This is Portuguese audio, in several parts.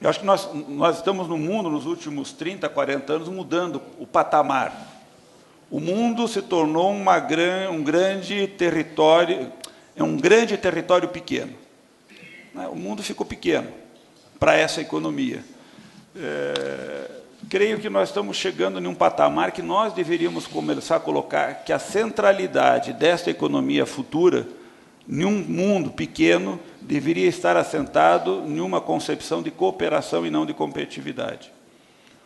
Eu acho que nós estamos no mundo, nos últimos 30, 40 anos, mudando o patamar. O mundo se tornou um grande território pequeno. O mundo ficou pequeno para essa economia. Creio que nós estamos chegando em um patamar que nós deveríamos começar a colocar que a centralidade desta economia futura, em um mundo pequeno, deveria estar assentado em uma concepção de cooperação e não de competitividade.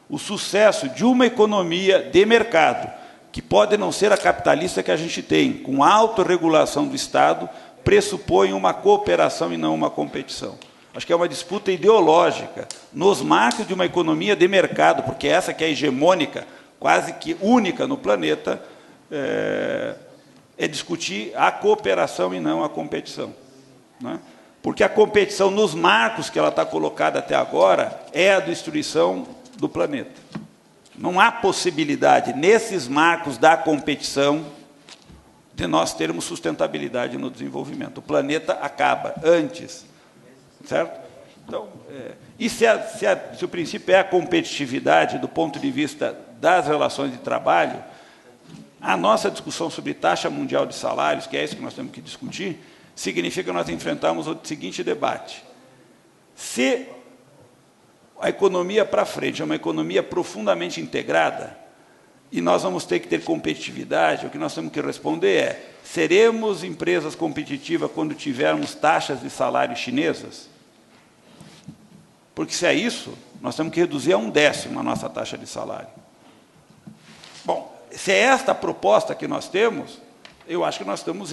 O sucesso de uma economia de mercado, que pode não ser a capitalista que a gente tem, com autorregulação do Estado, pressupõe uma cooperação e não uma competição. Acho que é uma disputa ideológica, nos marcos de uma economia de mercado, porque essa que é hegemônica, quase que única no planeta, é discutir a cooperação e não a competição. Né? Porque a competição, nos marcos que ela está colocada até agora, é a destruição do planeta. Não há possibilidade, nesses marcos da competição, de nós termos sustentabilidade no desenvolvimento. O planeta acaba antes. Certo? Então, e se o princípio é a competitividade do ponto de vista das relações de trabalho, a nossa discussão sobre taxa mundial de salários, que é isso que nós temos que discutir, significa que nós enfrentamos o seguinte debate. Se a economia para frente é uma economia profundamente integrada, e nós vamos ter que ter competitividade, o que nós temos que responder é: seremos empresas competitivas quando tivermos taxas de salário chinesas? Porque, se é isso, nós temos que reduzir a 1/10 a nossa taxa de salário. Bom, se é esta a proposta que nós temos, eu acho que nós estamos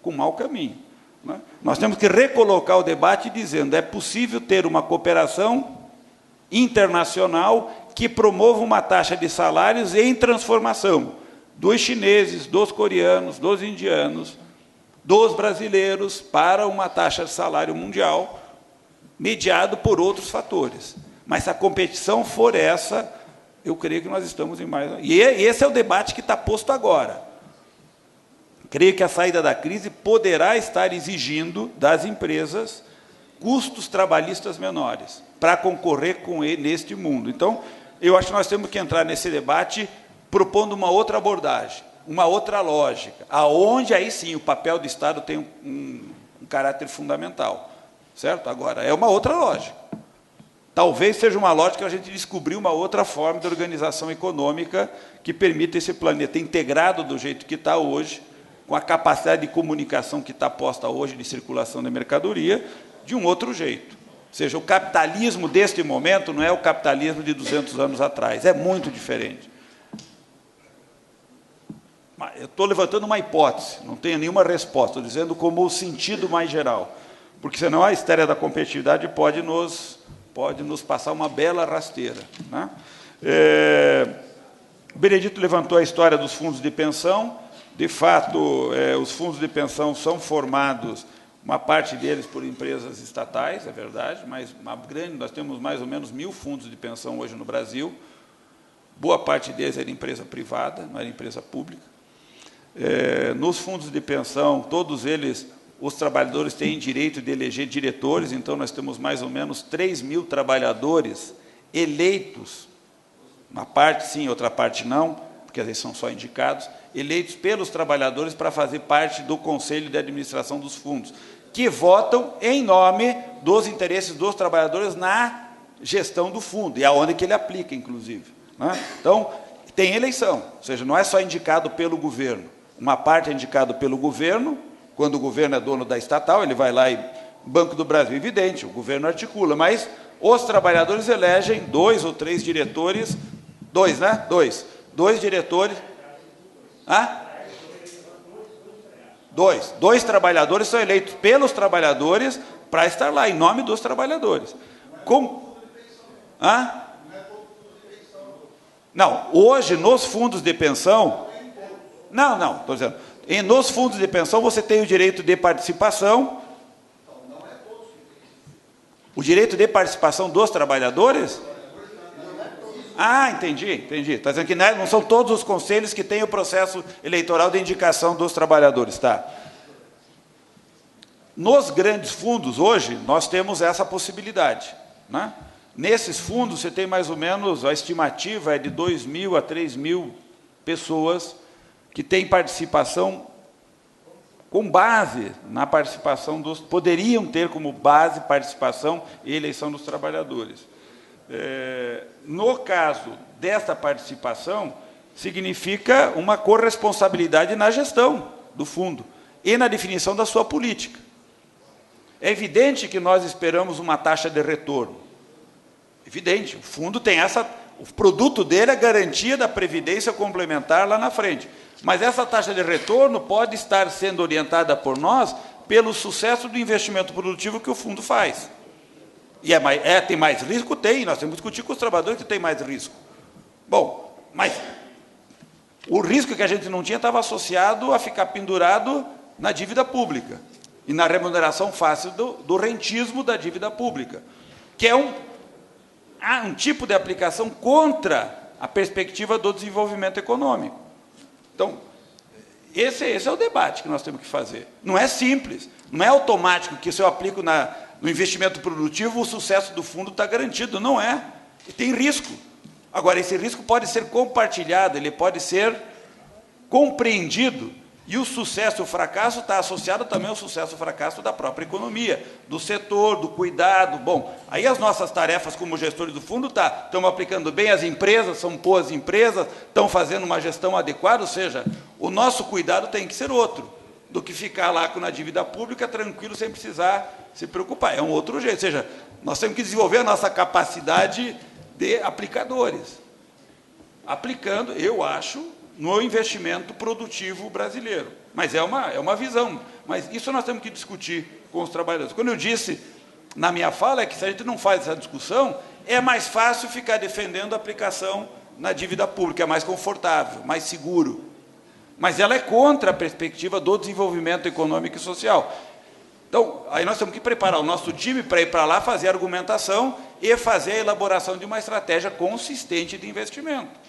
com mau caminho. Né? Nós temos que recolocar o debate dizendo: é possível ter uma cooperação internacional que promova uma taxa de salários em transformação dos chineses, dos coreanos, dos indianos, dos brasileiros, para uma taxa de salário mundial, mediado por outros fatores. Mas se a competição for essa, eu creio que nós estamos em mais... E esse é o debate que está posto agora. Creio que a saída da crise poderá estar exigindo das empresas custos trabalhistas menores para concorrer com ele neste mundo. Então, eu acho que nós temos que entrar nesse debate propondo uma outra abordagem, uma outra lógica, aonde aí sim o papel do Estado tem um caráter fundamental. Certo? Agora, é uma outra lógica. Talvez seja uma lógica a gente descobrir uma outra forma de organização econômica que permita esse planeta integrado do jeito que está hoje, com a capacidade de comunicação que está posta hoje de circulação da mercadoria, de um outro jeito. Ou seja, o capitalismo deste momento não é o capitalismo de 200 anos atrás, é muito diferente. Eu estou levantando uma hipótese, não tenho nenhuma resposta, estou dizendo como o sentido mais geral. Porque senão a história da competitividade pode nos passar uma bela rasteira. Né? O Benedito levantou a história dos fundos de pensão. De fato, os fundos de pensão são formados, uma parte deles por empresas estatais, é verdade, mas nós temos mais ou menos 1.000 fundos de pensão hoje no Brasil. Boa parte deles era empresa privada, não era empresa pública. Nos fundos de pensão, todos eles... Os trabalhadores têm direito de eleger diretores, então nós temos mais ou menos 3.000 trabalhadores eleitos, uma parte sim, outra parte não, porque eles são só indicados, eleitos pelos trabalhadores para fazer parte do Conselho de Administração dos fundos, que votam em nome dos interesses dos trabalhadores na gestão do fundo, e aonde que ele aplica, inclusive. Né? Então, tem eleição, ou seja, não é só indicado pelo governo, uma parte é indicado pelo governo. Quando o governo é dono da estatal, ele vai lá e... Banco do Brasil, evidente, o governo articula, mas os trabalhadores elegem 2 ou 3 diretores, 2, né? 2 diretores... Hã? 2 trabalhadores são eleitos pelos trabalhadores para estar lá, em nome dos trabalhadores. Hã? Não, hoje, nos fundos de pensão... Não, estou dizendo... E nos fundos de pensão você tem o direito de participação. O direito de participação dos trabalhadores? Ah, entendi. Está dizendo que não são todos os conselhos que têm o processo eleitoral de indicação dos trabalhadores, tá? Nos grandes fundos, hoje, nós temos essa possibilidade, né? Nesses fundos, você tem mais ou menos, a estimativa é de 2.000 a 3.000 pessoas que têm participação com base na participação dos... poderiam ter como base participação e eleição dos trabalhadores. No caso desta participação, significa uma corresponsabilidade na gestão do fundo e na definição da sua política. É evidente que nós esperamos uma taxa de retorno. Evidente, o fundo tem essa... o produto dele é a garantia da previdência complementar lá na frente. Mas essa taxa de retorno pode estar sendo orientada por nós pelo sucesso do investimento produtivo que o fundo faz. E tem mais risco? Tem. Nós temos que discutir com os trabalhadores que tem mais risco. Bom, mas o risco que a gente não tinha estava associado a ficar pendurado na dívida pública e na remuneração fácil do rentismo da dívida pública, que é um tipo de aplicação contra a perspectiva do desenvolvimento econômico. Então, esse é o debate que nós temos que fazer. Não é simples, não é automático que se eu aplico no investimento produtivo, o sucesso do fundo está garantido. Não é. E tem risco. Agora, esse risco pode ser compartilhado, ele pode ser compreendido. E o sucesso e o fracasso está associado também ao sucesso e ao fracasso da própria economia, do setor, do cuidado. Bom, aí as nossas tarefas como gestores do fundo estamos aplicando bem as empresas, são boas empresas, estão fazendo uma gestão adequada, ou seja, o nosso cuidado tem que ser outro, do que ficar lá com a dívida pública tranquilo, sem precisar se preocupar. É um outro jeito, ou seja, nós temos que desenvolver a nossa capacidade de aplicadores. Aplicando, eu acho, no investimento produtivo brasileiro. Mas é uma visão. Mas isso nós temos que discutir com os trabalhadores. Quando eu disse, na minha fala, é que se a gente não faz essa discussão, é mais fácil ficar defendendo a aplicação na dívida pública, é mais confortável, mais seguro. Mas ela é contra a perspectiva do desenvolvimento econômico e social. Então, aí nós temos que preparar o nosso time para ir para lá, fazer argumentação e fazer a elaboração de uma estratégia consistente de investimento.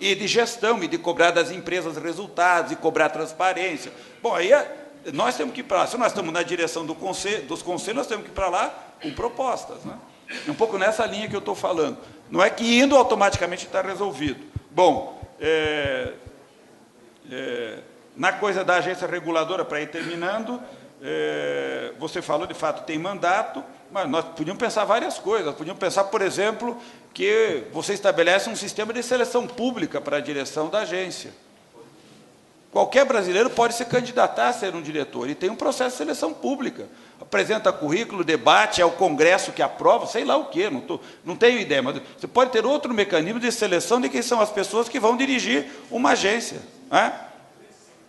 E de gestão, e de cobrar das empresas resultados, e cobrar transparência. Bom, aí nós temos que ir para lá. Se nós estamos na direção dos conselhos, nós temos que ir para lá com propostas, né? É um pouco nessa linha que eu estou falando. Não é que indo automaticamente está resolvido. Bom, na coisa da agência reguladora, para ir terminando, você falou, de fato, tem mandato, mas nós podíamos pensar várias coisas. Podíamos pensar, por exemplo, que você estabelece um sistema de seleção pública para a direção da agência. Qualquer brasileiro pode se candidatar a ser um diretor, e tem um processo de seleção pública. Apresenta currículo, debate, é o Congresso que aprova, sei lá o quê, não tenho ideia, mas você pode ter outro mecanismo de seleção de quem são as pessoas que vão dirigir uma agência, né?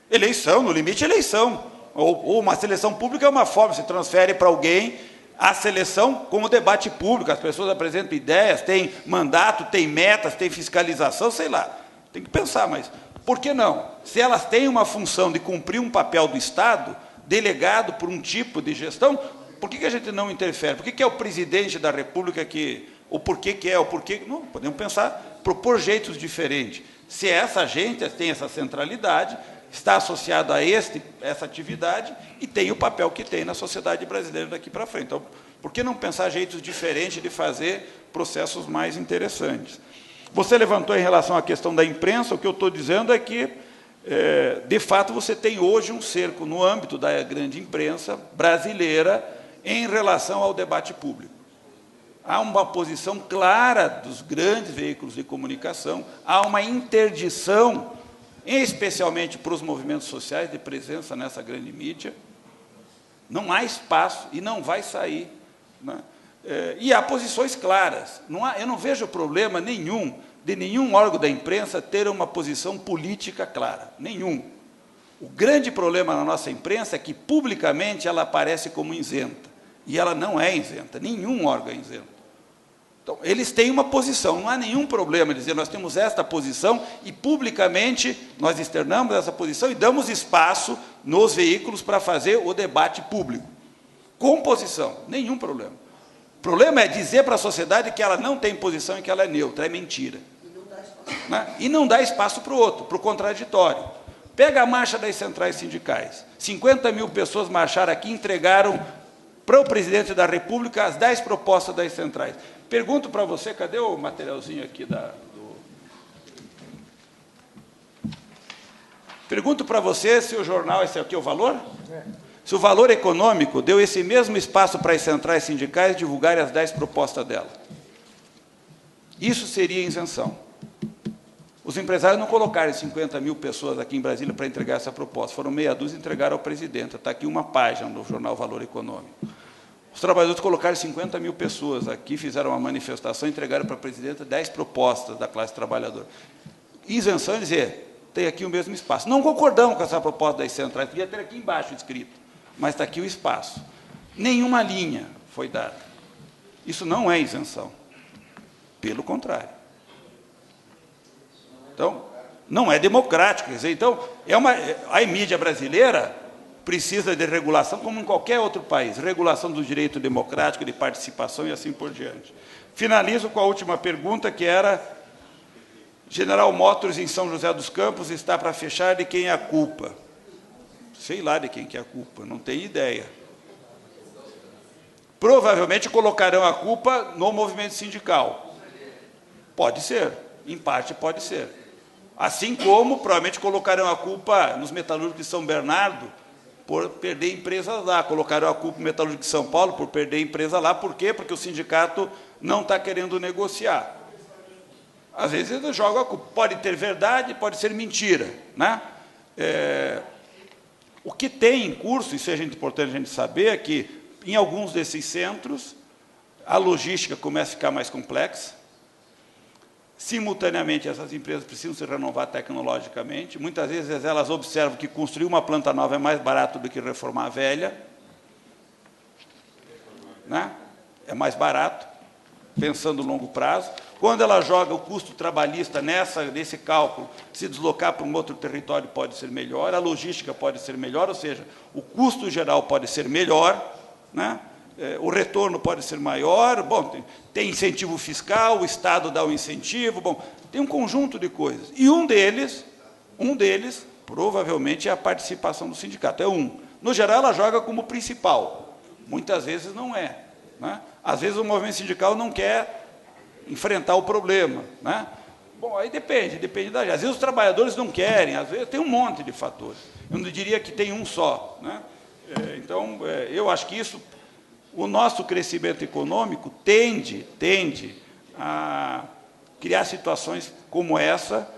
Eleição, no limite, eleição. Ou uma seleção pública é uma forma, se transfere para alguém a seleção como debate público, as pessoas apresentam ideias, têm mandato, têm metas, têm fiscalização, sei lá. Tem que pensar, mas por que não? Se elas têm uma função de cumprir um papel do Estado, delegado por um tipo de gestão, por que a gente não interfere? Por que é o presidente da República que... ou por que é, ou por que... Não, podemos pensar, propor jeitos diferentes. Se essa gente tem essa centralidade, está associado a essa atividade e tem o papel que tem na sociedade brasileira daqui para frente. Então, por que não pensar jeitos diferentes de fazer processos mais interessantes? Você levantou em relação à questão da imprensa, o que eu estou dizendo é que, de fato, você tem hoje um cerco no âmbito da grande imprensa brasileira em relação ao debate público. Há uma posição clara dos grandes veículos de comunicação, há uma interdição, especialmente para os movimentos sociais, de presença nessa grande mídia. Não há espaço e não vai sair, né? E há posições claras. Eu não vejo problema nenhum de nenhum órgão da imprensa ter uma posição política clara. Nenhum. O grande problema na nossa imprensa é que, publicamente, ela aparece como isenta. E ela não é isenta. Nenhum órgão é isento. Então, eles têm uma posição, não há nenhum problema de dizer, nós temos esta posição e, publicamente, nós externamos essa posição e damos espaço nos veículos para fazer o debate público. Com posição, nenhum problema. O problema é dizer para a sociedade que ela não tem posição e que ela é neutra, é mentira. E não dá espaço para o outro, para o contraditório. Pega a marcha das centrais sindicais. 50 mil pessoas marcharam aqui e entregaram para o presidente da República as 10 propostas das centrais. Pergunto para você, cadê o materialzinho aqui Pergunto para você se o jornal, esse aqui é o Valor? Se o Valor Econômico deu esse mesmo espaço para as centrais sindicais divulgarem as 10 propostas dela. Isso seria isenção. Os empresários não colocaram 50 mil pessoas aqui em Brasília para entregar essa proposta. Foram meia dúzia e entregaram ao presidente. Está aqui uma página no jornal Valor Econômico. Os trabalhadores colocaram 50 mil pessoas aqui, fizeram uma manifestação e entregaram para a presidenta 10 propostas da classe trabalhadora. Isenção é dizer, tem aqui o mesmo espaço. Não concordamos com essa proposta das centrais, podia ter aqui embaixo escrito, mas está aqui o espaço. Nenhuma linha foi dada. Isso não é isenção. Pelo contrário. Então, não é democrático. Quer dizer, então, a mídia brasileira precisa de regulação, como em qualquer outro país. Regulação do direito democrático, de participação e assim por diante. Finalizo com a última pergunta, que era: General Motors em São José dos Campos está para fechar, de quem é a culpa? Sei lá de quem que é a culpa, não tenho ideia. Provavelmente colocarão a culpa no movimento sindical. Pode ser, em parte pode ser. Assim como, provavelmente, colocarão a culpa nos metalúrgicos de São Bernardo por perder empresas lá, colocarão a culpa no metalúrgico de São Paulo por perder empresa lá. Por quê? Porque o sindicato não está querendo negociar. Às vezes eles jogam a culpa. Pode ter verdade, pode ser mentira, né? O que tem em curso, e seja importante a gente saber, é que, em alguns desses centros, a logística começa a ficar mais complexa. Simultaneamente, essas empresas precisam se renovar tecnologicamente. Muitas vezes elas observam que construir uma planta nova é mais barato do que reformar a velha. Né? É mais barato, pensando no longo prazo. Quando ela joga o custo trabalhista nesse cálculo, se deslocar para um outro território pode ser melhor, a logística pode ser melhor, ou seja, o custo geral pode ser melhor, né? O retorno pode ser maior, bom, tem incentivo fiscal, o Estado dá um incentivo, bom, tem um conjunto de coisas. E um deles, provavelmente, é a participação do sindicato. É um. No geral, ela joga como principal. Muitas vezes não é. Né? Às vezes o movimento sindical não quer enfrentar o problema. Né? Bom, aí depende da gente. Às vezes os trabalhadores não querem, às vezes tem um monte de fatores. Eu não diria que tem um só. Né? Então, eu acho que isso... O nosso crescimento econômico tende a criar situações como essa,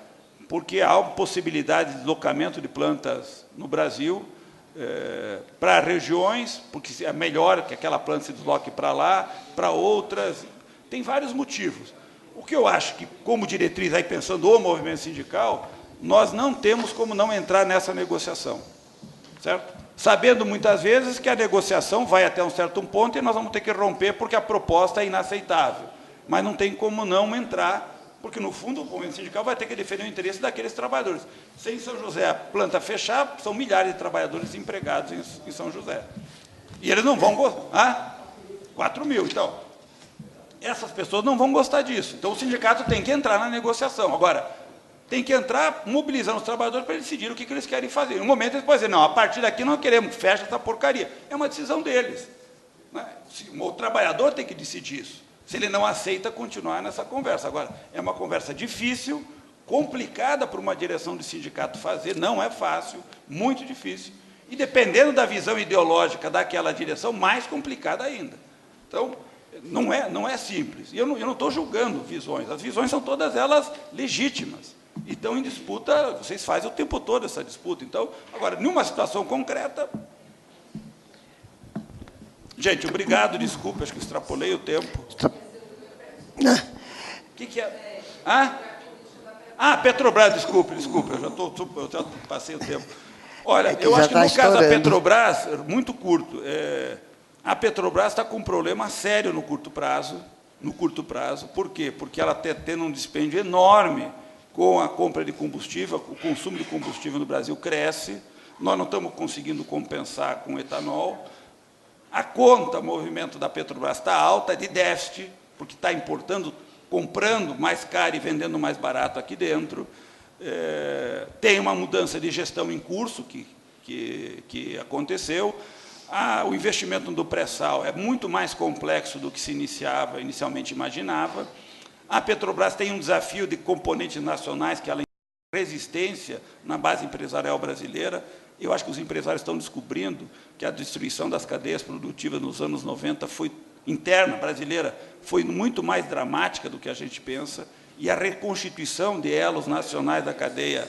porque há possibilidade de deslocamento de plantas no Brasil para regiões, porque é melhor que aquela planta se desloque para lá, para outras. Tem vários motivos. O que eu acho que, como diretriz, aí pensando o movimento sindical, nós não temos como não entrar nessa negociação, certo? Sabendo muitas vezes que a negociação vai até um certo ponto e nós vamos ter que romper porque a proposta é inaceitável. Mas não tem como não entrar, porque, no fundo, o movimento sindical vai ter que defender o interesse daqueles trabalhadores. Se em São José a planta fechar, são milhares de trabalhadores empregados em São José. E eles não vão gostar. 4 mil, então. Essas pessoas não vão gostar disso. Então, o sindicato tem que entrar na negociação. Agora, tem que entrar mobilizando os trabalhadores para eles decidirem o que eles querem fazer. No momento, eles podem dizer, não, a partir daqui não queremos, fecha essa porcaria. É uma decisão deles. Né? O trabalhador tem que decidir isso, se ele não aceita continuar nessa conversa. Agora, é uma conversa difícil, complicada para uma direção de sindicato fazer, não é fácil, muito difícil, e dependendo da visão ideológica daquela direção, mais complicada ainda. Então, não é simples. E eu não estou julgando visões, as visões são todas elas legítimas. E estão em disputa, vocês fazem o tempo todo essa disputa. Então, agora, numa situação concreta... Gente, obrigado, desculpa, acho que extrapolei o tempo. O que é? Petrobras, desculpe, eu já passei o tempo. Olha, eu acho que no caso da Petrobras, muito curto, a Petrobras está com um problema sério no curto prazo. Por quê? Porque ela está tendo um dispêndio enorme com a compra de combustível, o consumo de combustível no Brasil cresce, nós não estamos conseguindo compensar com etanol, a conta, movimento da Petrobras está alta, de déficit, porque está importando, comprando mais caro e vendendo mais barato aqui dentro, Tem uma mudança de gestão em curso que aconteceu. O investimento do pré-sal é muito mais complexo do que se inicialmente imaginava. A Petrobras tem um desafio de componentes nacionais, que ela tem resistência na base empresarial brasileira. Eu acho que os empresários estão descobrindo que a destruição das cadeias produtivas nos anos 90 interna brasileira foi muito mais dramática do que a gente pensa, e a reconstituição de elos nacionais da cadeia,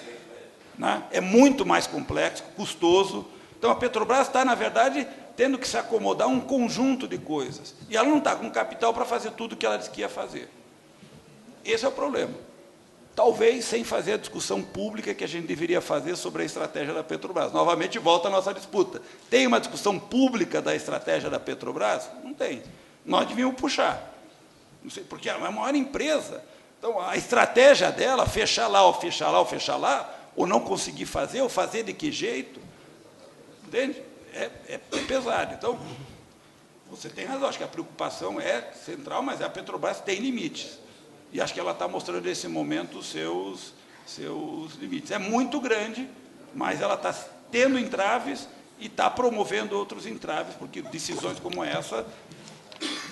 né, é muito mais complexo, custoso. Então, a Petrobras está, na verdade, tendo que se acomodar a um conjunto de coisas. E ela não está com capital para fazer tudo o que ela disse que ia fazer. Esse é o problema. Talvez sem fazer a discussão pública que a gente deveria fazer sobre a estratégia da Petrobras. Novamente, volta a nossa disputa. Tem uma discussão pública da estratégia da Petrobras? Não tem. Nós devíamos puxar. Não sei, porque é a maior empresa. Então, a estratégia dela, fechar lá, ou fechar lá, ou fechar lá, ou não conseguir fazer, ou fazer de que jeito, entende? É pesado. Então, você tem razão, acho que a preocupação é central, mas a Petrobras tem limites. E acho que ela está mostrando, nesse momento, os seus limites. É muito grande, mas ela está tendo entraves e está promovendo outros entraves, porque decisões como essa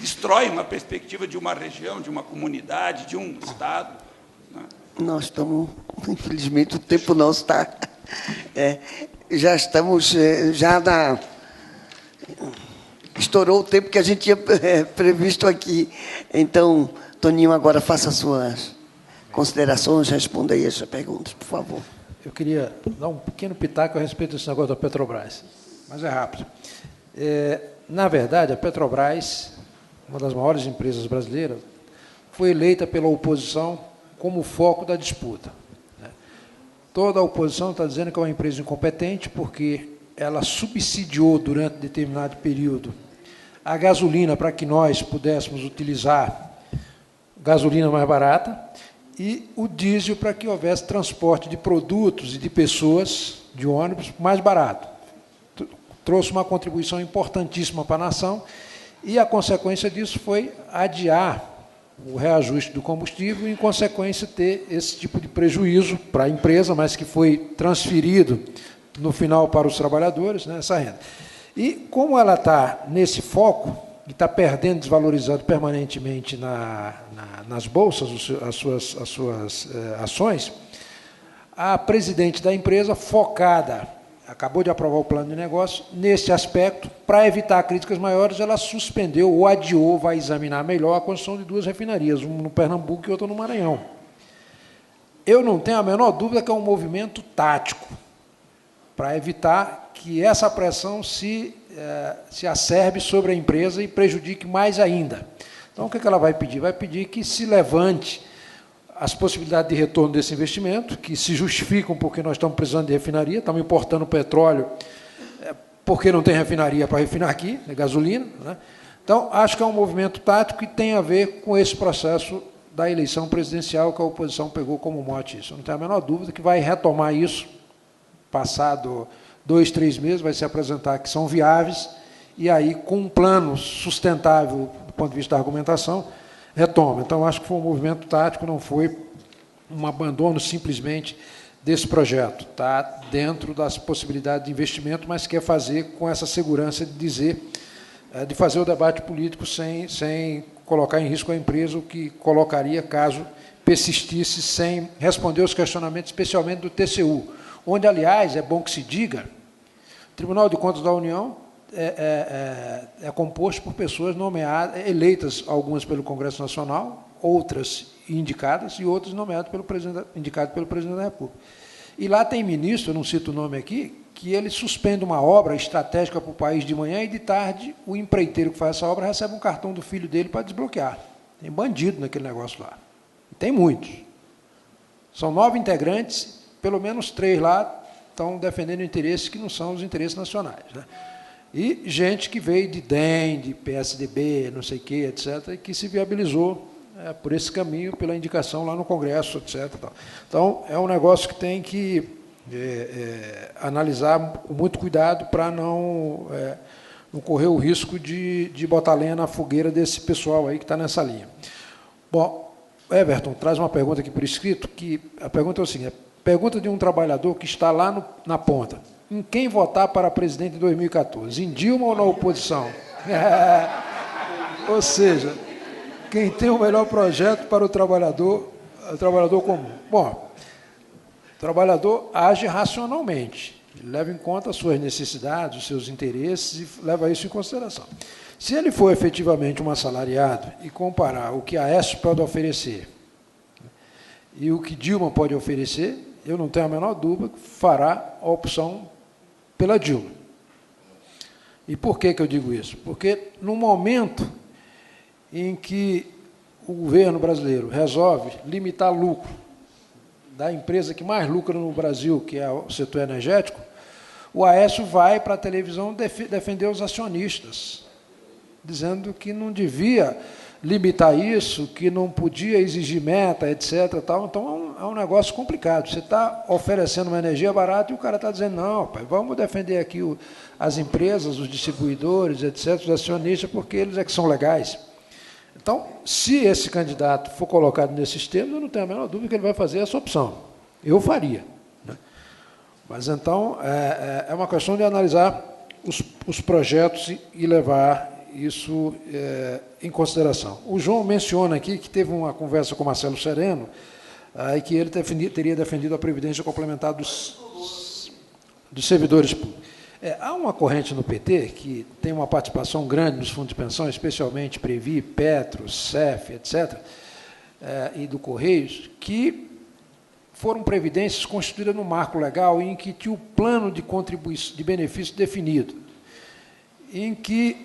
destroem uma perspectiva de uma região, de uma comunidade, de um Estado. Né? Nós estamos, infelizmente, o tempo nosso está... já estamos, estourou o tempo que a gente tinha previsto aqui. Então, Toninho, agora faça as suas considerações, responda aí as perguntas, por favor. Eu queria dar um pequeno pitaco a respeito desse negócio da Petrobras, mas é rápido. Na verdade, a Petrobras, uma das maiores empresas brasileiras, foi eleita pela oposição como foco da disputa. Toda a oposição está dizendo que é uma empresa incompetente porque ela subsidiou durante determinado período a gasolina para que nós pudéssemos utilizar gasolina mais barata e o diesel para que houvesse transporte de produtos e de pessoas, de ônibus, mais barato. Trouxe uma contribuição importantíssima para a nação e a consequência disso foi adiar o reajuste do combustível e, em consequência, ter esse tipo de prejuízo para a empresa, mas que foi transferido, no final, para os trabalhadores, né, essa renda. E, como ela está nesse foco, e está perdendo, desvalorizando permanentemente nas bolsas as suas ações, a presidente da empresa, focada, acabou de aprovar o plano de negócio, nesse aspecto, para evitar críticas maiores, ela suspendeu ou adiou, vai examinar melhor a construção de 2 refinarias, uma no Pernambuco e outra no Maranhão. Eu não tenho a menor dúvida que é um movimento tático, para evitar que essa pressão se acerbe sobre a empresa e prejudique mais ainda. Então, o que ela vai pedir? Vai pedir que se levante as possibilidades de retorno desse investimento, que se justificam porque nós estamos precisando de refinaria, estamos importando petróleo porque não tem refinaria para refinar aqui, gasolina. Né? Então, acho que é um movimento tático que tem a ver com esse processo da eleição presidencial que a oposição pegou como mote isso. Eu não tenho a menor dúvida que vai retomar isso, passado 2, 3 meses, vai se apresentar que são viáveis, e aí, com um plano sustentável do ponto de vista da argumentação, retoma. Então, acho que foi um movimento tático, não foi um abandono simplesmente desse projeto. Está dentro das possibilidades de investimento, mas quer fazer com essa segurança de dizer, de fazer o debate político sem colocar em risco a empresa, o que colocaria caso persistisse sem responder os questionamentos, especialmente do TCU, onde, aliás, é bom que se diga, o Tribunal de Contas da União é composto por pessoas nomeadas, eleitas, algumas pelo Congresso Nacional, outras indicadas, e outras nomeadas indicadas pelo Presidente da República. E lá tem ministro, eu não cito o nome aqui, que ele suspende uma obra estratégica para o país de manhã e de tarde o empreiteiro que faz essa obra recebe um cartão do filho dele para desbloquear. Tem bandido naquele negócio lá. Tem muitos. São 9 integrantes, pelo menos 3 lá estão defendendo interesses que não são os interesses nacionais. Né? E gente que veio de DEM, de PSDB, não sei o quê, etc., e que se viabilizou por esse caminho, pela indicação lá no Congresso, etc. Então, é um negócio que tem que analisar com muito cuidado para não correr o risco de botar lenha na fogueira desse pessoal aí que está nessa linha. Bom, Everton, traz uma pergunta aqui por escrito, que a pergunta é o seguinte, Pergunta de um trabalhador que está lá na ponta. Em quem votar para presidente em 2014? Em Dilma ou na oposição? Ou seja, quem tem o melhor projeto para o trabalhador comum. Bom, o trabalhador age racionalmente, ele leva em conta as suas necessidades, os seus interesses e leva isso em consideração. Se ele for efetivamente um assalariado e comparar o que a Aécio pode oferecer e o que Dilma pode oferecer, eu não tenho a menor dúvida que fará a opção pela Dilma. E por que eu digo isso? Porque no momento em que o governo brasileiro resolve limitar lucro da empresa que mais lucra no Brasil, que é o setor energético, o Aécio vai para a televisão defender os acionistas, dizendo que não devia limitar isso, que não podia exigir meta, etc. Tal. Então, é um negócio complicado. Você está oferecendo uma energia barata e o cara está dizendo, não, pai, vamos defender aqui as empresas, os distribuidores, etc., os acionistas, porque eles é que são legais. Então, se esse candidato for colocado nesses termos, eu não tenho a menor dúvida que ele vai fazer essa opção. Eu faria. Né? Mas, então, é uma questão de analisar os projetos e levar isso em consideração. O João menciona aqui que teve uma conversa com o Marcelo Sereno e que ele teria defendido a previdência complementar dos servidores públicos. Há uma corrente no PT que tem uma participação grande nos fundos de pensão, especialmente Previ, Petro, CEF, etc., e do Correios, que foram previdências constituídas no marco legal em que tinha o plano de contribuição de benefício definido, em que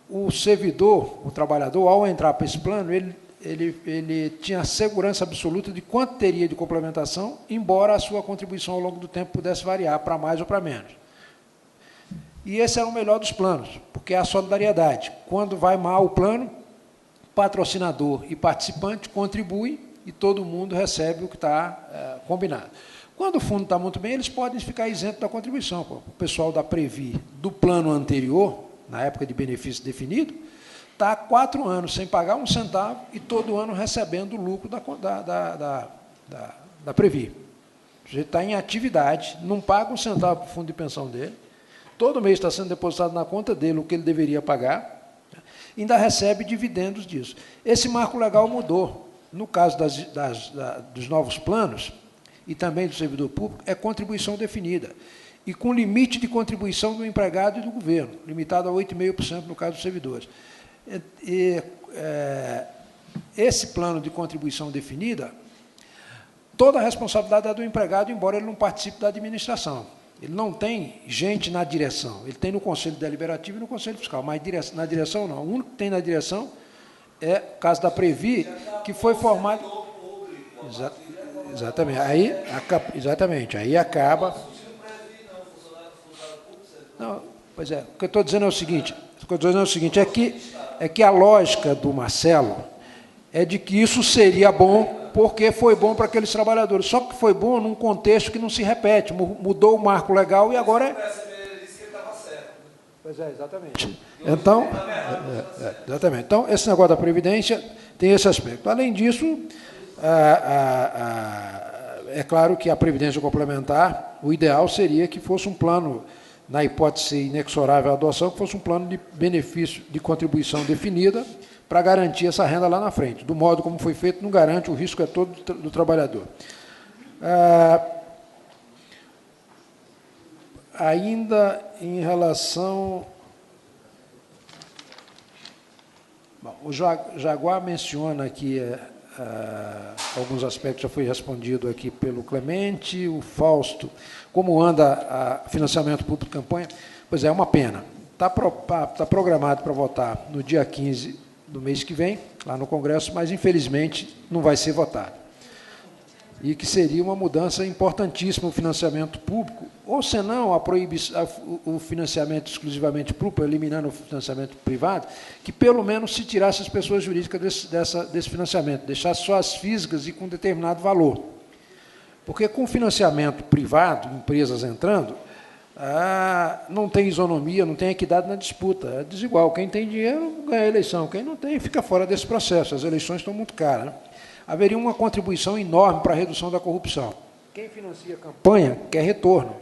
o servidor, o trabalhador, ao entrar para esse plano, ele tinha a segurança absoluta de quanto teria de complementação, embora a sua contribuição ao longo do tempo pudesse variar para mais ou para menos. E esse era o melhor dos planos, porque é a solidariedade. Quando vai mal o plano, patrocinador e participante contribuem e todo mundo recebe o que está combinado. Quando o fundo está muito bem, eles podem ficar isentos da contribuição. O pessoal da Previ, do plano anterior, na época de benefício definido, está há 4 anos sem pagar um centavo e todo ano recebendo o lucro da Previ. O sujeito está em atividade, não paga um centavo para o fundo de pensão dele, todo mês está sendo depositado na conta dele o que ele deveria pagar, ainda recebe dividendos disso. Esse marco legal mudou. No caso dos novos planos, e também do servidor público, é contribuição definida, e com limite de contribuição do empregado e do governo, limitado a 8,5% no caso dos servidores. Esse plano de contribuição definida, toda a responsabilidade é do empregado, embora ele não participe da administração. Ele não tem gente na direção, ele tem no Conselho Deliberativo e no Conselho Fiscal, mas na direção não. O único que tem na direção é o caso da Previ, que foi formado... Exatamente. Aí acaba... Não, pois é, o que eu estou dizendo é o seguinte, é que a lógica do Marcelo é de que isso seria bom porque foi bom para aqueles trabalhadores. Só que foi bom num contexto que não se repete. Mudou o marco legal e agora Pois é, exatamente. Então, exatamente. Então, esse negócio da Previdência tem esse aspecto. Além disso, é claro que a Previdência complementar, o ideal seria que fosse um plano, na hipótese inexorável à adoção, que fosse um plano de benefício de contribuição definida para garantir essa renda lá na frente. Do modo como foi feito, não garante, o risco é todo do trabalhador. Ainda em relação... Bom, o Jaguar menciona aqui alguns aspectos, já foi respondido aqui pelo Clemente, o Fausto, como anda o financiamento público de campanha? Pois é uma pena. Está programado para votar no dia 15 do mês que vem, lá no Congresso, mas, infelizmente, não vai ser votado. E que seria uma mudança importantíssima no financiamento público, ou, senão, o financiamento exclusivamente público, eliminando o financiamento privado, que, pelo menos, se tirasse as pessoas jurídicas desse financiamento, deixasse só as físicas e com determinado valor. Porque, com financiamento privado, empresas entrando, não tem isonomia, não tem equidade na disputa, é desigual. Quem tem dinheiro ganha a eleição, quem não tem fica fora desse processo, as eleições estão muito caras, né? Haveria uma contribuição enorme para a redução da corrupção. quem financia a campanha quer retorno.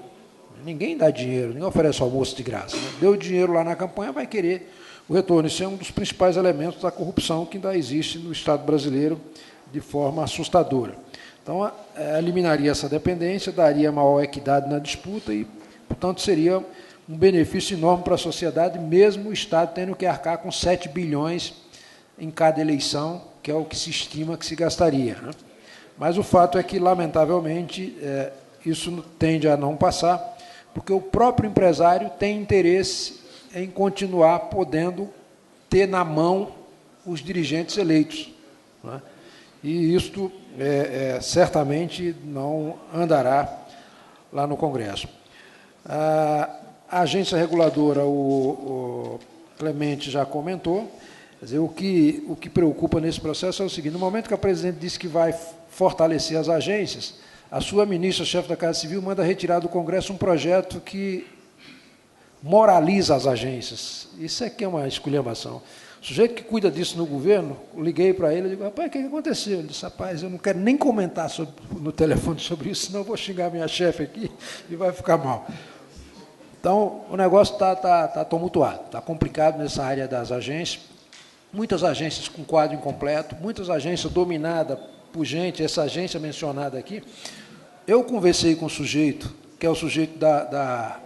Ninguém dá dinheiro, ninguém oferece almoço de graça. Né? Deu dinheiro lá na campanha, vai querer o retorno. Isso é um dos principais elementos da corrupção que ainda existe no Estado brasileiro de forma assustadora. Então, eliminaria essa dependência, daria maior equidade na disputa e, portanto, seria um benefício enorme para a sociedade, mesmo o Estado tendo que arcar com 7 bilhões em cada eleição, que é o que se estima que se gastaria. Né? Mas o fato é que, lamentavelmente, isso tende a não passar, porque o próprio empresário tem interesse em continuar podendo ter na mão os dirigentes eleitos. Né? E isto certamente não andará lá no Congresso. A agência reguladora, o Clemente já comentou, quer dizer, o que preocupa nesse processo é o seguinte: no momento que a presidente disse que vai fortalecer as agências, a sua ministra, chefe da Casa Civil, manda retirar do Congresso um projeto que moraliza as agências. Isso aqui é uma esculhambação. O sujeito que cuida disso no governo, liguei para ele e digo: rapaz, o que aconteceu? Ele disse: rapaz, eu não quero nem comentar no telefone sobre isso, senão eu vou xingar minha chefe aqui e vai ficar mal. Então, o negócio está tumultuado, está complicado nessa área das agências. Muitas agências com quadro incompleto, muitas agências dominadas por gente, essa agência mencionada aqui. Eu conversei com o sujeito, que é o sujeito da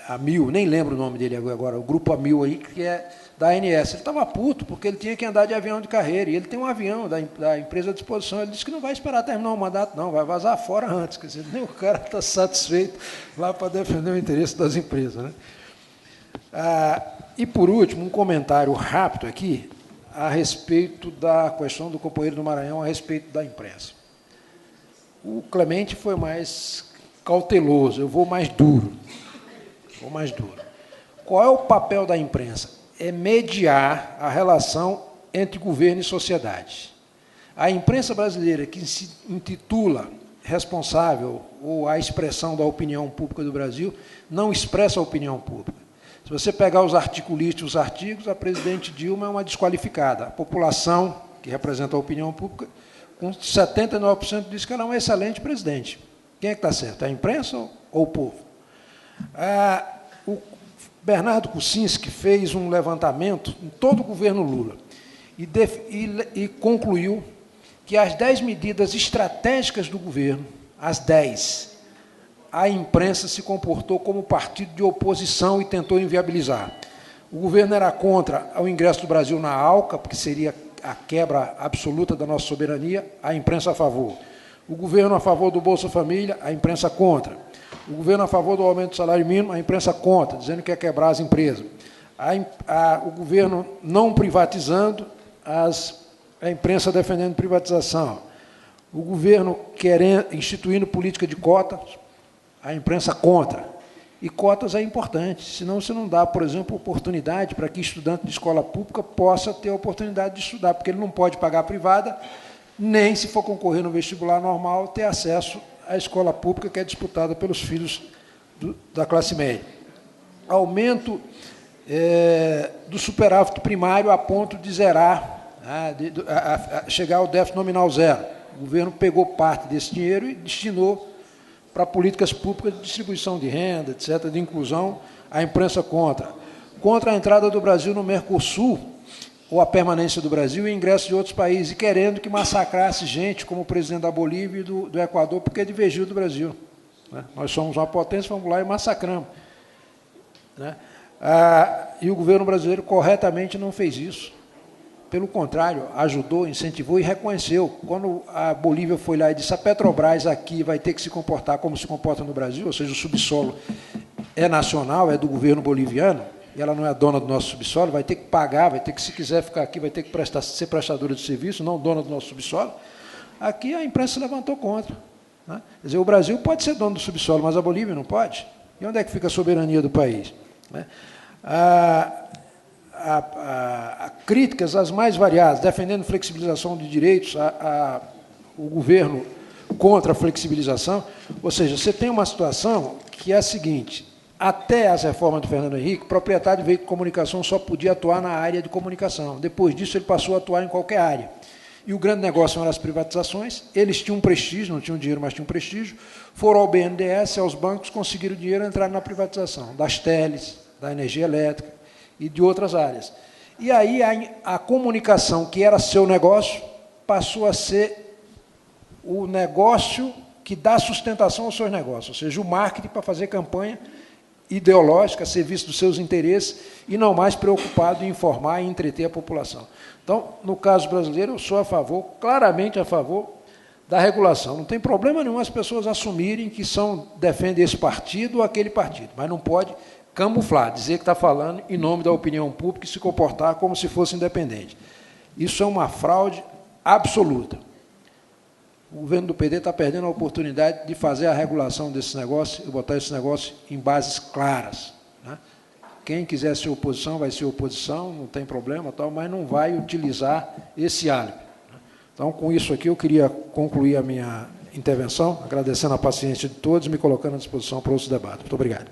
AMIL, nem lembro o nome dele agora, o grupo AMIL aí, que é da ANS. Ele estava puto, porque ele tinha que andar de avião de carreira, e ele tem um avião da empresa à disposição. Ele disse que não vai esperar terminar o mandato, não, vai vazar fora antes. Quer dizer, nem o cara está satisfeito lá para defender o interesse das empresas. Né? E, por último, um comentário rápido aqui a respeito da questão do companheiro do Maranhão, a respeito da imprensa. O Clemente foi mais cauteloso, eu vou mais duro. Qual é o papel da imprensa? É mediar a relação entre governo e sociedade. A imprensa brasileira, que se intitula responsável ou a expressão da opinião pública do Brasil, não expressa a opinião pública. Se você pegar os articulistas e os artigos, a presidente Dilma é uma desqualificada. A população, que representa a opinião pública, com 79% diz que ela é um excelente presidente. Quem é que está certo? A imprensa ou o povo? O Bernardo Kucinski fez um levantamento em todo o governo Lula e concluiu que as 10 medidas estratégicas do governo, as 10, a imprensa se comportou como partido de oposição e tentou inviabilizar. O governo era contra o ingresso do Brasil na ALCA, porque seria a quebra absoluta da nossa soberania, a imprensa a favor. O governo a favor do Bolsa Família, a imprensa contra. O governo a favor do aumento do salário mínimo, a imprensa contra, dizendo que quer quebrar as empresas. O governo não privatizando, a imprensa defendendo privatização. O governo instituindo política de cotas, a imprensa contra. E cotas é importante, senão você não dá, por exemplo, oportunidade para que estudante de escola pública possa ter a oportunidade de estudar, porque ele não pode pagar a privada, nem, se for concorrer no vestibular normal, ter acesso à escola pública que é disputada pelos filhos da classe média. Aumento do superávit primário a ponto de zerar, chegar ao déficit nominal zero. O governo pegou parte desse dinheiro e destinou para políticas públicas de distribuição de renda, etc., de inclusão, a imprensa contra. Contra a entrada do Brasil no Mercosul, ou a permanência do Brasil e ingresso de outros países, e querendo que massacrasse gente, como o presidente da Bolívia e do Equador, porque divergiu do Brasil. Né? Nós somos uma potência, vamos lá e massacramos. Né? E o governo brasileiro corretamente não fez isso. Pelo contrário, ajudou, incentivou e reconheceu. Quando a Bolívia foi lá e disse: a Petrobras aqui vai ter que se comportar como se comporta no Brasil, ou seja, o subsolo é nacional, é do governo boliviano, e ela não é dona do nosso subsolo, vai ter que pagar, vai ter que, se quiser ficar aqui, vai ter que ser prestadora de serviço, não dona do nosso subsolo. Aqui a imprensa se levantou contra. Né? Quer dizer, o Brasil pode ser dono do subsolo, mas a Bolívia não pode. E onde é que fica a soberania do país? Né? Críticas as mais variadas, defendendo flexibilização de direitos, o governo contra a flexibilização. Ou seja, você tem uma situação que é a seguinte: até as reformas do Fernando Henrique, o proprietário de veículo de comunicação só podia atuar na área de comunicação. Depois disso, ele passou a atuar em qualquer área. e o grande negócio eram as privatizações. Eles tinham prestígio, não tinham dinheiro, mas tinham prestígio, foram ao BNDES, aos bancos, conseguiram dinheiro e entraram na privatização, das teles, da energia elétrica e de outras áreas. E aí a comunicação, que era seu negócio, passou a ser o negócio que dá sustentação aos seus negócios, ou seja, o marketing para fazer campanha ideológica, a serviço dos seus interesses, e não mais preocupado em informar e entreter a população. Então, no caso brasileiro, eu sou a favor, claramente a favor, da regulação. Não tem problema nenhum as pessoas assumirem que defendem esse partido ou aquele partido, mas não pode camuflar, dizer que está falando em nome da opinião pública e se comportar como se fosse independente. Isso é uma fraude absoluta. O governo do PT está perdendo a oportunidade de fazer a regulação desse negócio e botar esse negócio em bases claras, né? Quem quiser ser oposição, vai ser oposição, não tem problema, tal, mas não vai utilizar esse álibi. Então, com isso aqui, eu queria concluir a minha intervenção, agradecendo a paciência de todos e me colocando à disposição para outros debates. Muito obrigado.